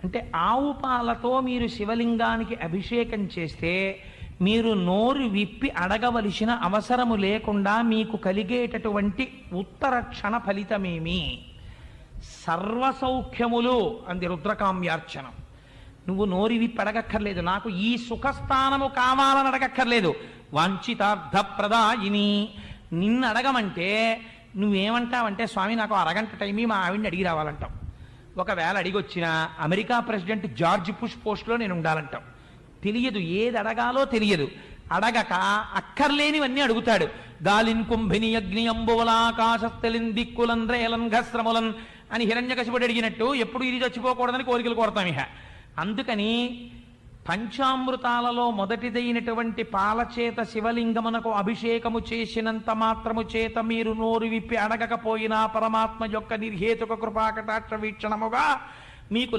అంటే ఆవు పాలతో మీరు శివలింగానికి అభిషేకం చేస్తే మీరు నోరు విప్పి అడగవలసిన అవసరము లేకుండా మీకు కలిగేటటువంటి ఉత్తర క్షణ ఫలితమేమి? సర్వసౌఖ్యములు అంది రుద్రకామ్యార్చనం. నువ్వు నోరు విప్పి అడగక్కర్లేదు, నాకు ఈ సుఖస్థానము కావాలని అడగక్కర్లేదు. వాంఛితార్థప్రదాయిని. నిన్ను అడగమంటే నువ్వేమంటావంటే, స్వామి నాకు అరగంట టైమీ మా ఆవిడ్ని అడిగి రావాలంటాం. ఒకవేళ అడిగొచ్చినా అమెరికా ప్రెసిడెంట్ జార్జ్ బుష్ పోస్ట్లో నేను ఉండాలంటాం. తెలియదు, ఏది అడగాలో తెలియదు. అడగక అక్కర్లేనివన్నీ అడుగుతాడు. గాలిన్ కుంభిని అగ్ని అంబువలాకాశస్థలిన్ దిక్కులన్ రేలన్ ఘస్రములన్ అని హిరణ్యకశిపుడు అడిగినట్టు ఎప్పుడు ఇది చచ్చిపోకూడదని కోరికలు కోరతాం. ఇహ అందుకని పంచామృతాలలో మొదటిదైనటువంటి పాలచేత శివలింగమునకు అభిషేకము చేసినంత మాత్రము చేత మీరు నోరు విప్పి అడగకపోయినా పరమాత్మ యొక్క నిర్హేతుక కృపాకటాక్ష వీక్షణముగా మీకు